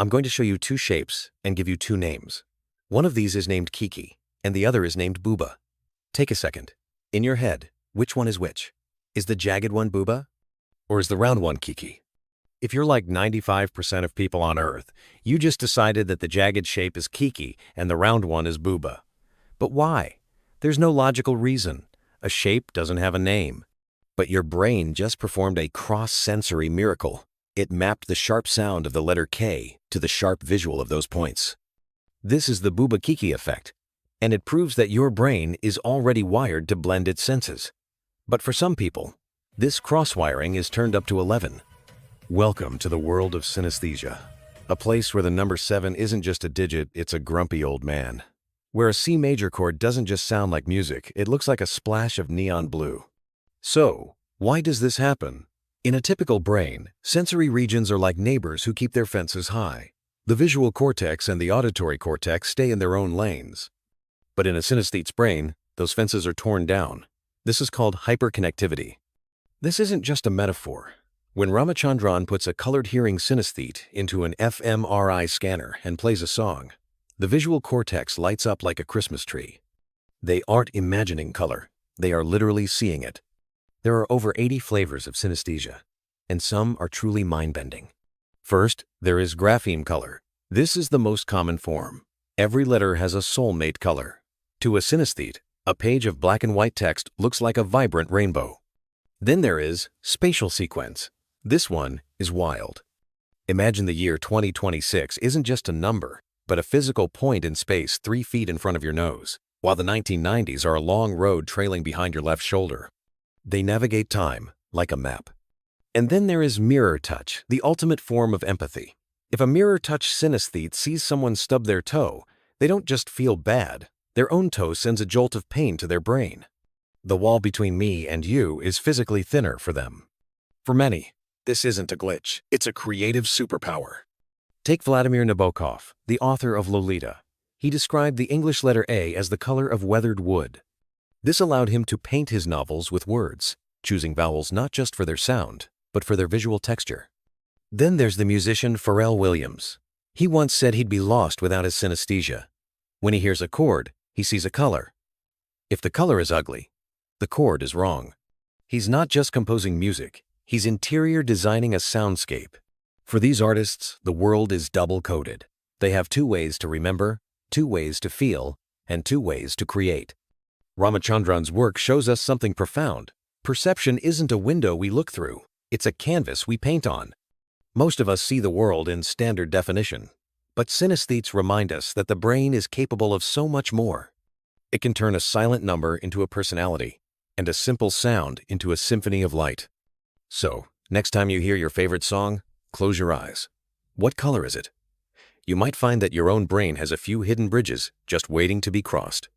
I'm going to show you two shapes and give you two names. One of these is named Kiki, and the other is named Bouba. Take a second. In your head, which one is which? Is the jagged one Bouba? Or is the round one Kiki? If you're like 95% of people on Earth, you just decided that the jagged shape is Kiki and the round one is Bouba. But why? There's no logical reason. A shape doesn't have a name. But your brain just performed a cross-sensory miracle. It mapped the sharp sound of the letter K to the sharp visual of those points. This is the Bouba-Kiki effect, and it proves that your brain is already wired to blend its senses. But for some people, this cross-wiring is turned up to 11. Welcome to the world of synesthesia, a place where the number 7 isn't just a digit, it's a grumpy old man. Where a C major chord doesn't just sound like music, it looks like a splash of neon blue. So, why does this happen? In a typical brain, sensory regions are like neighbors who keep their fences high. The visual cortex and the auditory cortex stay in their own lanes. But in a synesthete's brain, those fences are torn down. This is called hyperconnectivity. This isn't just a metaphor. When Ramachandran puts a colored hearing synesthete into an fMRI scanner and plays a song, the visual cortex lights up like a Christmas tree. They aren't imagining color, they are literally seeing it. There are over 80 flavors of synesthesia, and some are truly mind-bending. First, there is grapheme color. This is the most common form. Every letter has a soulmate color. To a synesthete, a page of black and white text looks like a vibrant rainbow. Then there is spatial sequence. This one is wild. Imagine the year 2026 isn't just a number, but a physical point in space 3 feet in front of your nose, while the 1990s are a long road trailing behind your left shoulder. They navigate time like a map. And then there is mirror touch, the ultimate form of empathy. If a mirror touch synesthete sees someone stub their toe, they don't just feel bad. Their own toe sends a jolt of pain to their brain. The wall between me and you is physically thinner for them. For many, this isn't a glitch, it's a creative superpower. Take Vladimir Nabokov, the author of Lolita. He described the English letter A as the color of weathered wood. This allowed him to paint his novels with words, choosing vowels not just for their sound, but for their visual texture. Then there's the musician Pharrell Williams. He once said he'd be lost without his synesthesia. When he hears a chord, he sees a color. If the color is ugly, the chord is wrong. He's not just composing music, he's interior designing a soundscape. For these artists, the world is double-coded. They have 2 ways to remember, 2 ways to feel, and 2 ways to create. Ramachandran's work shows us something profound. Perception isn't a window we look through, it's a canvas we paint on. Most of us see the world in standard definition, but synesthetes remind us that the brain is capable of so much more. It can turn a silent number into a personality, and a simple sound into a symphony of light. So, next time you hear your favorite song, close your eyes. What color is it? You might find that your own brain has a few hidden bridges just waiting to be crossed.